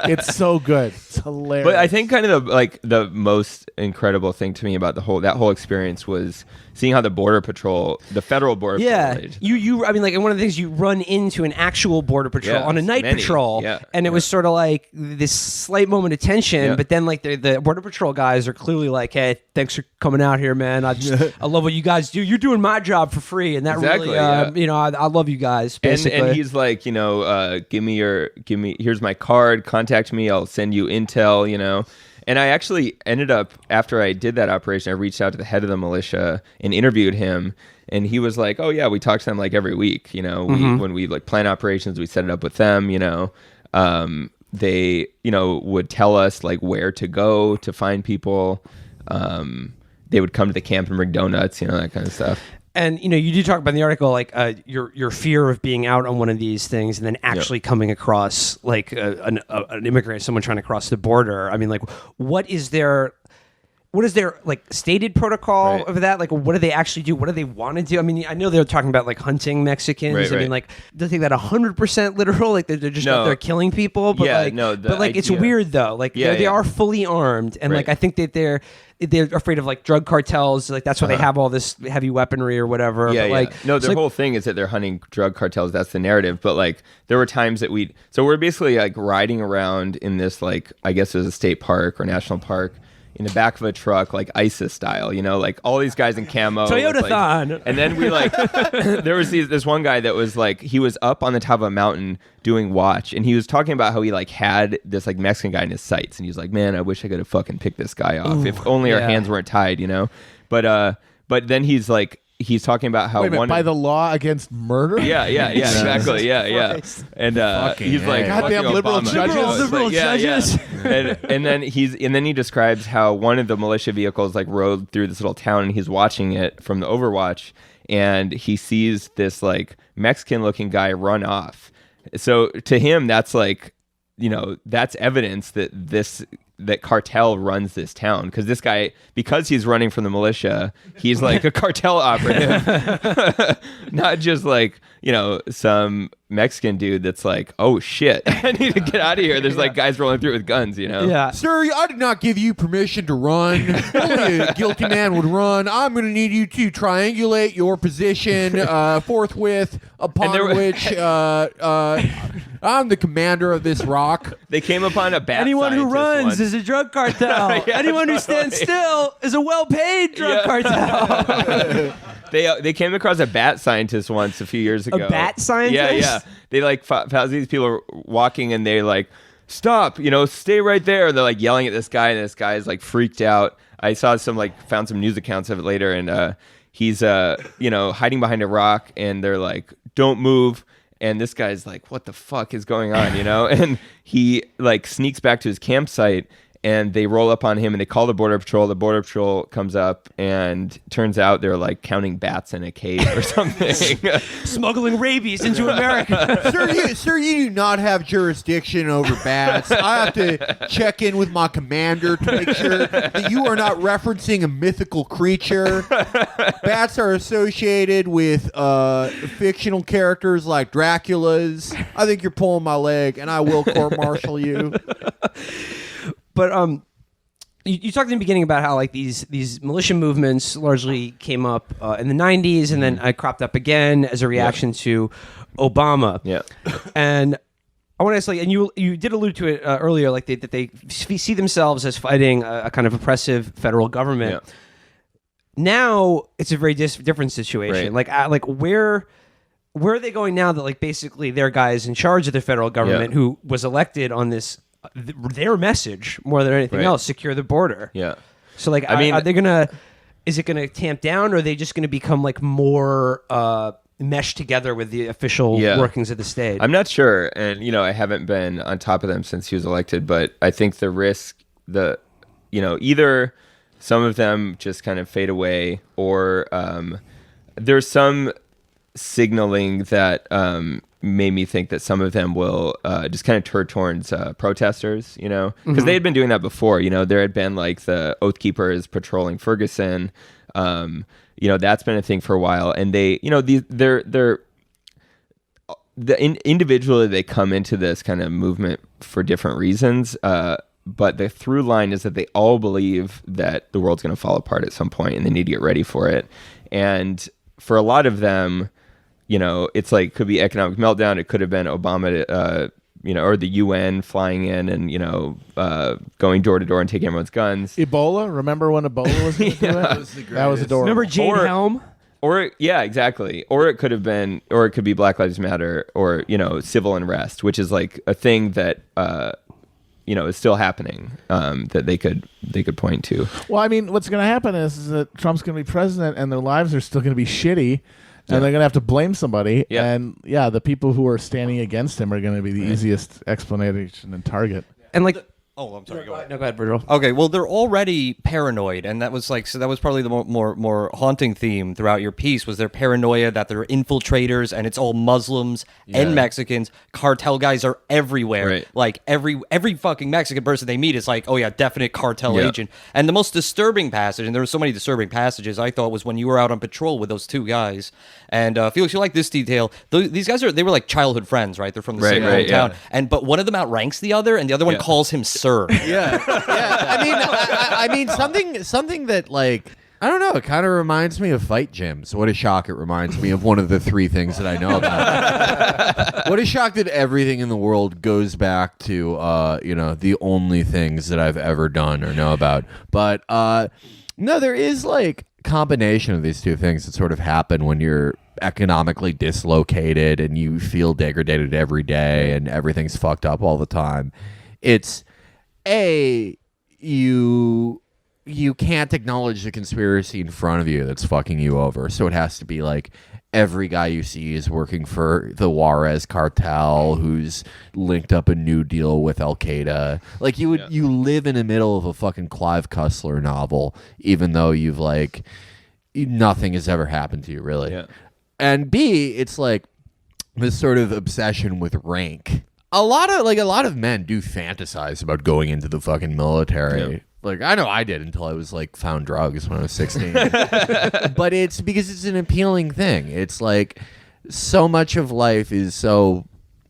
It's so good. It's hilarious. But I think kind of the most incredible thing to me about that whole experience was seeing how the federal border patrol. I mean, like, and one of the things you run into an actual border patrol on a night patrol, and it was sort of like this slight moment of tension, but then like the border patrol guys are clearly like, hey, thanks for coming out here, man. I love what you guys do. You're doing my job for free, and that really, I love you guys. Basically, and he's like, give me here's my card, contact me, I'll send you intel, And I actually ended up, after I did that operation, I reached out to the head of the militia and interviewed him, and he was like, oh yeah, we talk to them like every week, when we like plan operations, we set it up with them, they would tell us like where to go to find people. They would come to the camp and bring donuts, that kind of stuff. And you do talk about in the article like your fear of being out on one of these things and then actually coming across like an immigrant, someone trying to cross the border. I mean, like, what is there? what is their like stated protocol Right. of that? Like, what do they actually do? What do they want to do? I mean, I know they're talking about like hunting Mexicans. Right, I mean, right. like, do they take that 100% literal? Like, they're just out No. there killing people. But Yeah, like, no, the but like, it's idea- weird though. Like, Yeah, they yeah. are fully armed, and like, Right. I think that they're afraid of like drug cartels. Like, that's why they have all this heavy weaponry or whatever. Yeah, but, yeah. like, No, it's their like, whole thing is that they're hunting drug cartels. That's the narrative. But like, there were times that we're basically like riding around in this like, I guess it was a state park or national park, in the back of a truck, like ISIS style, like all these guys in camo. Toyota-thon. Like, and then we like, there was this one guy that was like, he was up on the top of a mountain doing watch, and he was talking about how he like had this like Mexican guy in his sights, and he was like, man, I wish I could have fucking picked this guy off. If only our yeah. hands weren't tied, But then he's talking about how Wait a minute, one by the law against murder? yeah, exactly. Yeah. And he's like, Goddamn fucking liberal Obama. judges. Liberal judges. and then he describes how one of the militia vehicles like rode through this little town, and he's watching it from the Overwatch, and he sees this like Mexican looking guy run off. So to him, that's like, that's evidence that cartel runs this town, because this guy, because he's running from the militia, he's like a cartel operative, not just like some Mexican dude that's like, oh shit, I need to get out of here. There's like guys rolling through with guns, yeah. Sir, I did not give you permission to run. Only a guilty man would run. I'm going to need you to triangulate your position forthwith, upon And there were- which I'm the commander of this rock. They came upon a bat Anyone who scientist runs once. is a drug cartel. Yeah, Anyone who stands totally. still is a well-paid drug cartel. They came across a bat scientist once a few years ago. bat scientist? Yeah. They like found these people walking, and they like, stop, stay right there. And they're like yelling at this guy, and this guy is like freaked out. I saw found some news accounts of it later, and he's hiding behind a rock, and they're like, don't move. And this guy's like, what the fuck is going on, And he like sneaks back to his campsite, and they roll up on him, and they call the Border Patrol. The Border Patrol comes up, and turns out they're like counting bats in a cave or something. Smuggling rabies into America. Sir, you do not have jurisdiction over bats. I have to check in with my commander to make sure that you are not referencing a mythical creature. Bats are associated with fictional characters like Dracula's. I think you're pulling my leg, and I will court-martial you. But you talked in the beginning about how like these militia movements largely came up in the 90s, and then cropped up again as a reaction to Obama. Yeah. And I want to say, and you did allude to it earlier, like that they see themselves as fighting a kind of oppressive federal government. Yeah. Now it's a very different situation. Right. Like where are they going now that like basically their guy is in charge of the federal government, who was elected on this their message more than anything Right. else, secure the border. Yeah. So like, I mean- are they gonna? Is it gonna tamp down, or are they just gonna become like more meshed together with the official workings of the state? I'm not sure, and I haven't been on top of them since he was elected, but I think the risk, either some of them just kind of fade away, or there's some signaling that made me think that some of them will just kind of turn towards protesters, because they had been doing that before. There had been like the Oath Keepers patrolling Ferguson. That's been a thing for a while, and they, individually they come into this kind of movement for different reasons. But the through line is that they all believe that the world's going to fall apart at some point, and they need to get ready for it. And for a lot of them, it's like, could be economic meltdown. It could have been Obama, or the UN flying in and, going door to door and taking everyone's guns. Ebola? Remember when Ebola was going to do it? That was adorable. Remember Jane Helm? Or, yeah, exactly. Or it could have been, or it could be Black Lives Matter, or, civil unrest, which is like a thing that, is still happening, that they could point to. Well, I mean, what's going to happen is that Trump's going to be president, and their lives are still going to be shitty, and they're going to have to blame somebody. Yeah. And the people who are standing against him are going to be the easiest explanation and target. And like Oh, I'm sorry. Go ahead. No, go ahead, Virgil. Okay, well, they're already paranoid, and that was that was probably the more haunting theme throughout your piece was their paranoia that they're infiltrators, and it's all Muslims and Mexicans. Cartel guys are everywhere. Right. Like every fucking Mexican person they meet is like, oh yeah, definite cartel agent. And the most disturbing passage, and there were so many disturbing passages, I thought was when you were out on patrol with those two guys. And Felix, you like this detail? These guys they were like childhood friends, right? They're from the same hometown, but one of them outranks the other, and the other one calls him sir. Yeah. I mean, something that like I don't know. It kind of reminds me of fight gyms. What a shock! It reminds me of one of the three things that I know about. What a shock that everything in the world goes back to the only things that I've ever done or know about. But no, there is like combination of these two things that sort of happen when you're economically dislocated and you feel degraded every day and everything's fucked up all the time. It's you can't acknowledge the conspiracy in front of you that's fucking you over. So it has to be like every guy you see is working for the Juarez cartel who's linked up a new deal with Al Qaeda. Like you live in the middle of a fucking Clive Cussler novel, even though you've like nothing has ever happened to you really. Yeah. And B, it's like this sort of obsession with rank. A lot of men do fantasize about going into the fucking military. Yeah. Like I know I did until I was like found drugs when I was 16. But it's because it's an appealing thing. It's like so much of life is so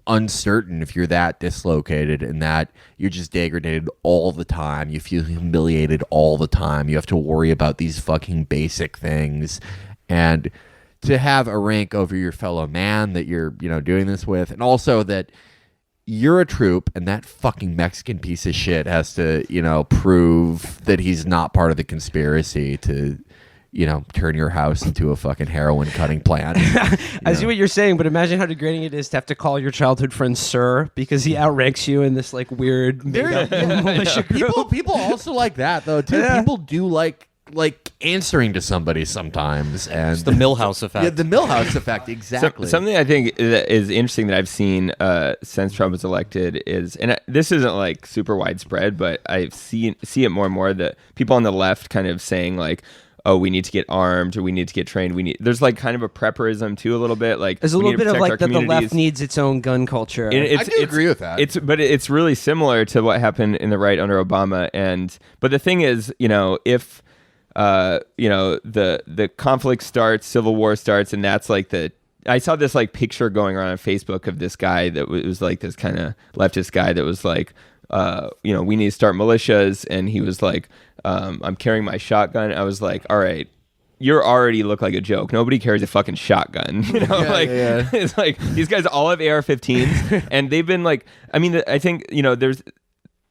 uncertain if you're that dislocated and that you're just degraded all the time. You feel humiliated all the time. You have to worry about these fucking basic things. And to have a rank over your fellow man that you're, doing this with, and also that you're a troop and that fucking Mexican piece of shit has to, prove that he's not part of the conspiracy to, turn your house into a fucking heroin cutting plant. I see what you're saying, but imagine how degrading it is to have to call your childhood friend sir because he outranks you in this like weird militia group. People also like that though too. Yeah. People do like answering to somebody sometimes, and it's the Milhouse effect. Yeah, the Milhouse effect, exactly. Something I think is interesting that I've seen since Trump was elected is, and this isn't like super widespread, but I see it more and more that people on the left kind of saying like, oh, we need to get armed or we need to get trained. There's like kind of a prepperism too, a little bit. Like there's a little bit of like that the left needs its own gun culture. I do agree with that. But it's really similar to what happened in the right under Obama. But the thing is, if the conflict starts, civil war starts, and that's like I saw this like picture going around on Facebook of this guy that was like this kind of leftist guy that was like, we need to start militias, and he was like, I'm carrying my shotgun. I was like, all right, you already look like a joke. Nobody carries a fucking shotgun. It's like these guys all have AR-15s, and they've been like, I think there's.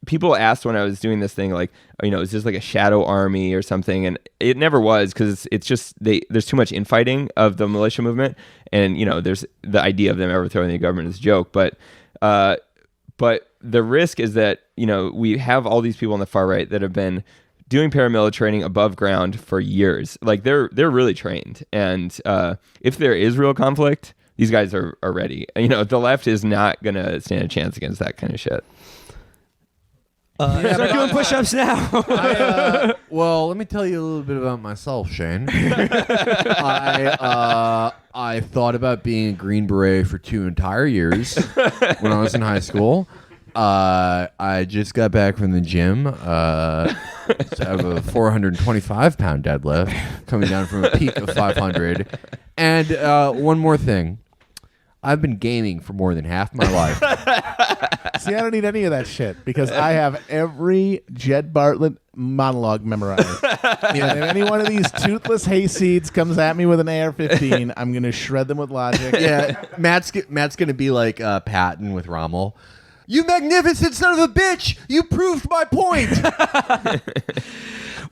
People asked when I was doing this thing, like, is this like a shadow army or something? And it never was, because it's just there's too much infighting of the militia movement, and there's the idea of them overthrowing the government is a joke. But the risk is that we have all these people on the far right that have been doing paramilitary training above ground for years. Like they're really trained, and if there is real conflict, these guys are ready. The left is not gonna stand a chance against that kind of shit. Start doing push-ups now. Well, let me tell you a little bit about myself, Shane. I thought about being a Green Beret for 2 entire years when I was in high school. I just got back from the gym. I have a 425-pound deadlift coming down from a peak of 500. And one more thing. I've been gaming for more than half my life. See, I don't need any of that shit because I have every Jed Bartlett monologue memorized. And if any one of these toothless hayseeds comes at me with an AR-15, I'm going to shred them with logic. Yeah, Matt's going to be like Patton with Rommel. You magnificent son of a bitch! You proved my point.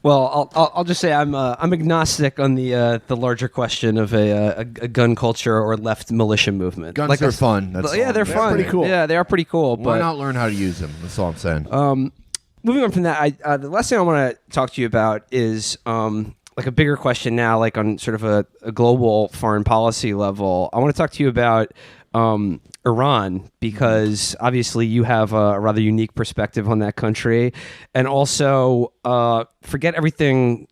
Well, I'll just say I'm agnostic on the larger question of a gun culture or left militia movement. Guns are fun. They're fun. Pretty cool. Yeah, they are pretty cool. Why but not learn how to use them? That's all I'm saying. Moving on from that, the last thing I want to talk to you about is like a bigger question now, like on sort of a global foreign policy level. I want to talk to you about Iran, because obviously you have a rather unique perspective on that country, and also forget everything,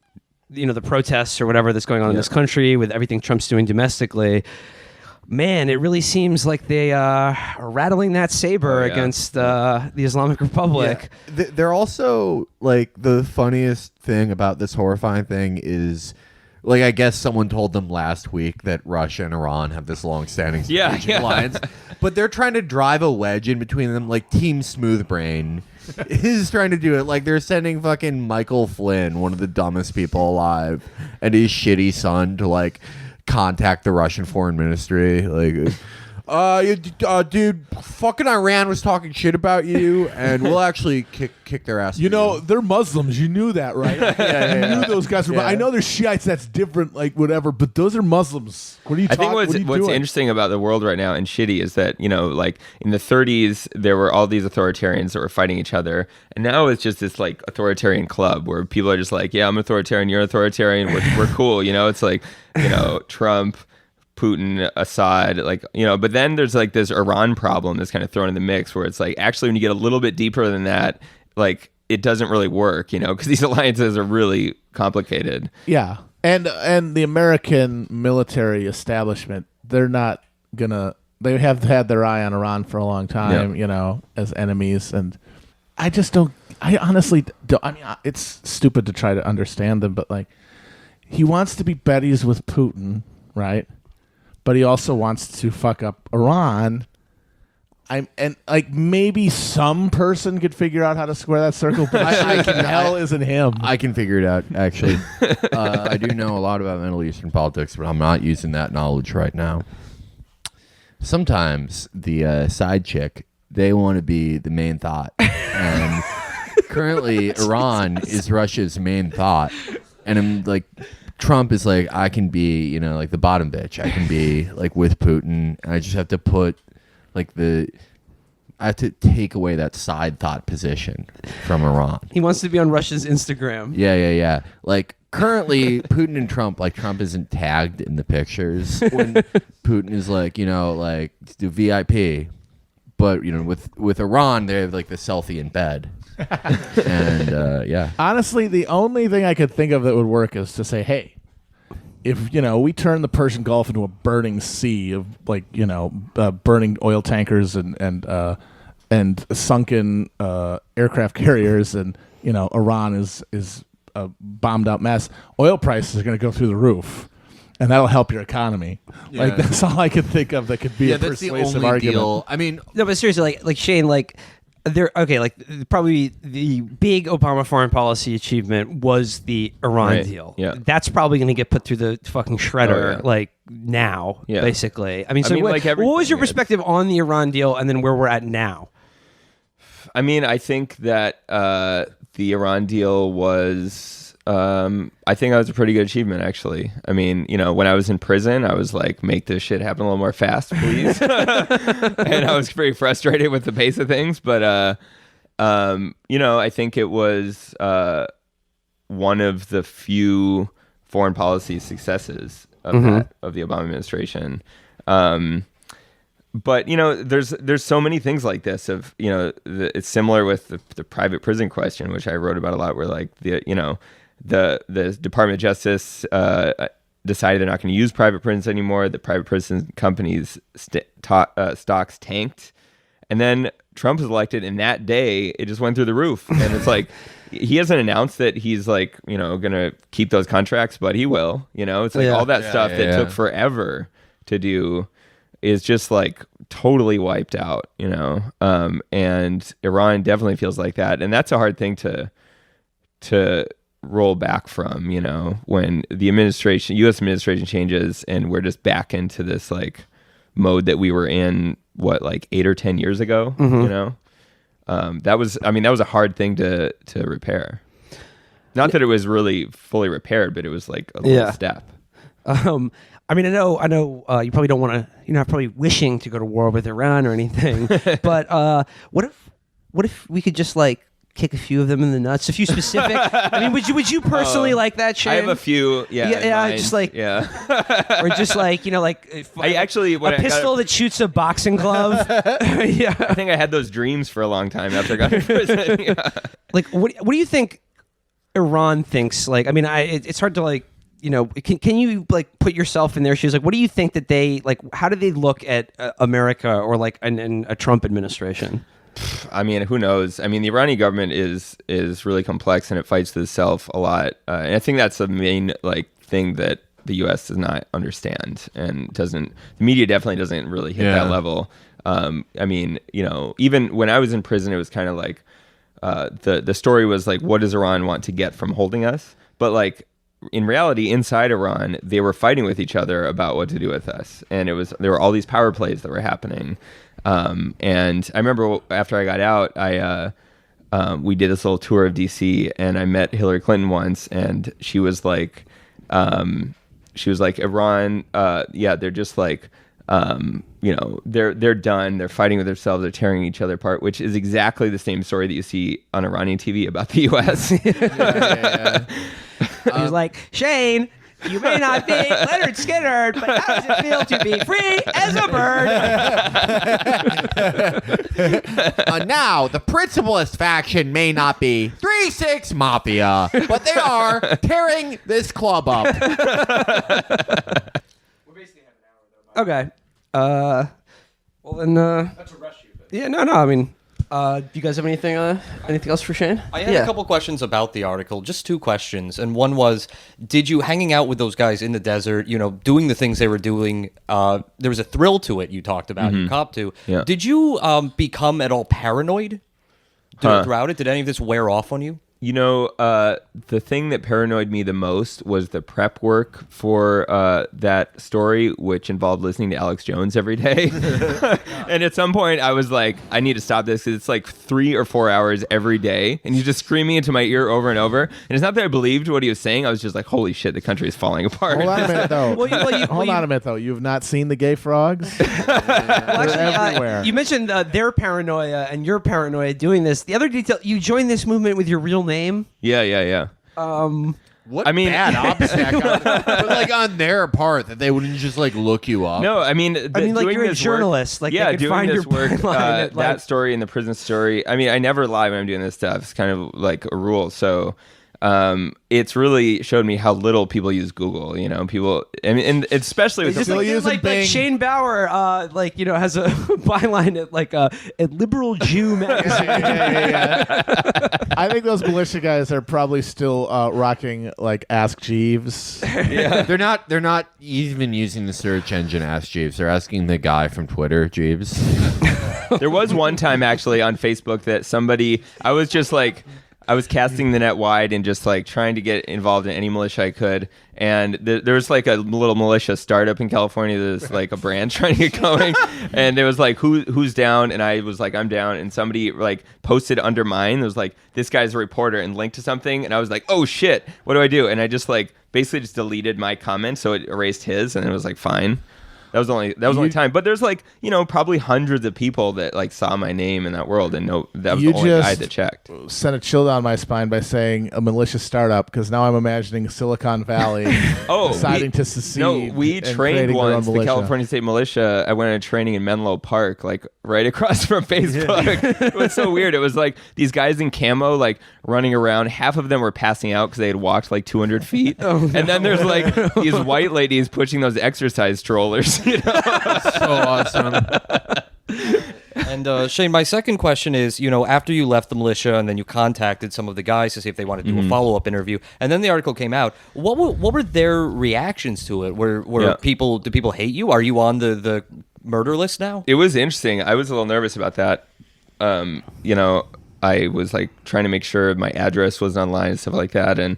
the protests or whatever that's going on in this country with everything Trump's doing domestically. Man, it really seems like they are rattling that saber against the Islamic Republic. Yeah. They're also, like, the funniest thing about this horrifying thing is, like, I guess someone told them last week that Russia and Iran have this long-standing strategic alliance, but they're trying to drive a wedge in between them, like Team Smoothbrain is trying to do it. Like, they're sending fucking Michael Flynn, one of the dumbest people alive, and his shitty son to, like, contact the Russian foreign ministry. Like, dude, fucking Iran was talking shit about you, and we'll actually kick their ass. They're Muslims. You knew that, right? You knew those guys were. I know they're Shiites. That's different, like whatever. But those are Muslims. What are you talking? I think what's interesting about the world right now and shitty is that like in the 30s there were all these authoritarians that were fighting each other, and now it's just this like authoritarian club where people are just like, yeah, I'm authoritarian, you're authoritarian, we're cool. It's like Trump, Putin, Assad, but then there's like this Iran problem that's kind of thrown in the mix where it's like, actually, when you get a little bit deeper than that, like it doesn't really work, because these alliances are really complicated. Yeah. And the American military establishment, they have had their eye on Iran for a long time, as enemies. And I honestly don't, it's stupid to try to understand them, but like, he wants to be buddies with Putin, right? But he also wants to fuck up Iran. Maybe some person could figure out how to square that circle, but hell isn't him. I can figure it out, actually. I do know a lot about Middle Eastern politics, but I'm not using that knowledge right now. Sometimes the side chick, they want to be the main thought. And currently, Iran is Russia's main thought. And I'm like, Trump is like, I can be, like the bottom bitch. I can be like with Putin. I just have to put like I have to take away that side thought position from Iran. He wants to be on Russia's Instagram. Yeah. Like currently Putin and Trump, like Trump isn't tagged in the pictures when Putin is like, like the VIP. But, with Iran, they have like the selfie in bed. And yeah. Honestly, the only thing I could think of that would work is to say, hey, if we turn the Persian Gulf into a burning sea of like burning oil tankers and sunken aircraft carriers, and Iran is a bombed out mess, oil prices are going to go through the roof. And that'll help your economy. Yeah. Like that's all I could think of that could be a persuasive argument. Deal. I mean, no, but seriously, like Shane, like probably the big Obama foreign policy achievement was the Iran deal. Yeah, that's probably going to get put through the fucking shredder like now, basically. I mean, what was your perspective on the Iran deal, and then where we're at now? I mean, I think that the Iran deal was. I think that was a pretty good achievement, actually. I mean, when I was in prison, I was like, make this shit happen a little more fast, please. And I was very frustrated with the pace of things. But, I think it was one of the few foreign policy successes of the Obama administration. But, there's so many things like this of, it's similar with the private prison question, which I wrote about a lot, where like the Department of Justice decided they're not going to use private prisons anymore. The private prison companies' stocks tanked, and then Trump was elected, and that day it just went through the roof. And it's like he hasn't announced that he's like going to keep those contracts, but he will. It's like all that stuff that took forever to do is just like totally wiped out. And Iran definitely feels like that, and that's a hard thing to roll back from, when the U.S. administration changes and we're just back into this like mode that we were in, like 8 or 10 years ago, that was a hard thing to repair. Not that it was really fully repaired, but it was like a little step. I mean, I know you probably don't want to, you're not probably wishing to go to war with Iran or anything, but what if we could just like kick a few of them in the nuts? A few specific? I mean, would you personally like that, Shane? I have a few. Yeah. in mind. Just like or just like I actually a pistol that shoots a boxing glove. Yeah. I think I had those dreams for a long time after I got to prison. Yeah. Like, what do you think Iran thinks? Like, I mean, it's hard to like. Can you like put yourself in their shoes? Like, what do you think that they like? How do they look at America or like a Trump administration? I mean, who knows? I mean, the Iranian government is really complex and it fights to itself a lot. And I think that's the main like thing that the U.S. does not understand and doesn't. The media definitely doesn't really hit that level. I mean, even when I was in prison, it was kind of like the story was like, what does Iran want to get from holding us? But like. In reality, inside Iran, they were fighting with each other about what to do with us, and there were all these power plays that were happening. And I remember after I got out, we did this little tour of DC, and I met Hillary Clinton once, and she was like, Iran, they're just like, they're done. They're fighting with themselves. They're tearing each other apart, which is exactly the same story that you see on Iranian TV about the U.S. He's like, Shane, you may not be Leonard Skinner, but how does it feel to be free as a bird? Now, the principalist faction may not be 3-6 Mafia, but they are tearing this club up. Okay. Well, then... That's a rush you. Yeah, no, I mean... do you guys have anything else for Shane? I had a couple questions about the article, just 2 questions. And one was, did you, hanging out with those guys in the desert, doing the things they were doing, there was a thrill to it you talked about, you copped to. Yeah. Did you become at all paranoid throughout it? Did any of this wear off on you? The thing that paranoid me the most was the prep work for that story, which involved listening to Alex Jones every day. And at some point, I was like, I need to stop this because it's like 3 or 4 hours every day. And he's just screaming into my ear over and over. And it's not that I believed what he was saying. I was just like, holy shit, the country is falling apart. Hold on a minute, though. Hold on a minute, though. You've not seen the gay frogs? Well, They're everywhere. You mentioned their paranoia and your paranoia doing this. The other detail, you joined this movement with your real name. Yeah. What bad obstacle? But like on their part that they wouldn't just like look you up. No, I mean, like you're a journalist. Work, like they could doing find this your work, byline that story and the prison story. I mean, I never lie when I'm doing this stuff. It's kind of like a rule. So it's really showed me how little people use Google. People, I mean, and especially with just like Shane Bauer, has a byline at like a liberal Jew magazine. I think those militia guys are probably still rocking like Ask Jeeves. Yeah. They're not even using the search engine Ask Jeeves. They're asking the guy from Twitter, Jeeves. There was one time actually on Facebook that I was casting the net wide and just like trying to get involved in any militia I could. And there was like a little militia startup in California. There's like a brand trying to get going. And it was like, who's down? And I was like, I'm down. And somebody like posted under mine. It was like, this guy's a reporter and linked to something. And I was like, oh shit, what do I do? And I just like basically just deleted my comment. So it erased his and it was like, fine. That was only time. But there's like, probably hundreds of people that like saw my name in that world and that was the only guy that checked. Sent a chill down my spine by saying a malicious startup because now I'm imagining Silicon Valley deciding to secede. No, we trained once, the California State Militia. I went on a training in Menlo Park, like right across from Facebook. It was so weird. It was like these guys in camo, like running around. Half of them were passing out because they had walked like 200 feet. And then there's like these white ladies pushing those exercise strollers. So awesome. And Shane, my second question is, after you left the militia and then you contacted some of the guys to see if they wanted to do a follow-up interview, and then the article came out, what were their reactions to it? Do people hate you? Are you on the murder list now? It was interesting. I was a little nervous about that. I was like trying to make sure my address was online and stuff like that, and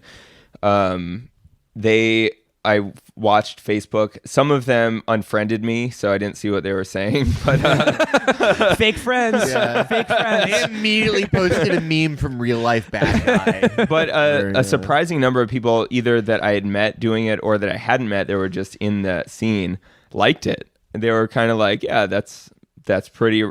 I watched Facebook. Some of them unfriended me, so I didn't see what they were saying. But fake friends. Yeah. Fake friends. They immediately posted a meme from Real Life Bad Guy. But a surprising number of people, either that I had met doing it or that I hadn't met, they were just in the scene, liked it. And they were kind of like, yeah, that's pretty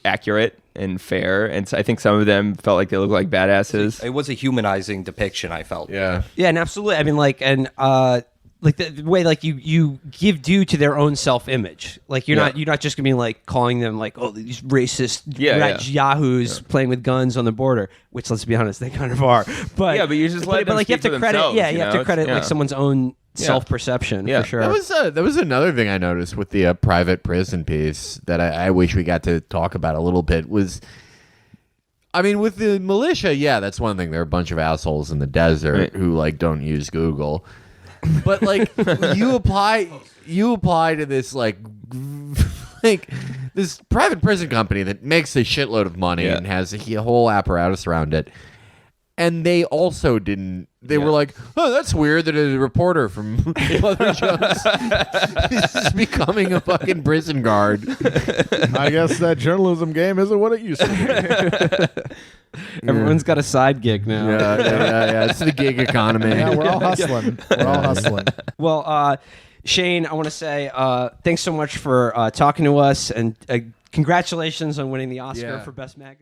accurate. and fair, and so I think some of them felt like they looked like badasses. It was a humanizing depiction, I felt. Yeah. Yeah, and absolutely. I mean, like, and like the way like you give due to their own self-image. Like you're not just gonna be like calling them like, oh, these racist yahoos playing with guns on the border, which, let's be honest, they kind of are. But but you just let them like you speak have to for credit themselves, you have to credit like someone's own Yeah. self-perception for sure. That was another thing I noticed with the private prison piece that I wish we got to talk about a little bit was, I mean, with the militia, yeah, that's one thing. There are a bunch of assholes in the desert who like don't use Google, but like you apply to this like this private prison company that makes a shitload of money and has a whole apparatus around it. And they also didn't. They were like, "Oh, that's weird that a reporter from Mother Jones is becoming a fucking prison guard." I guess that journalism game isn't what it used to be. Everyone's got a side gig now. Yeah. It's the gig economy. Yeah, we're all hustling. We're all hustling. Well, Shane, I want to say thanks so much for talking to us, and congratulations on winning the Oscar for Best Magazine.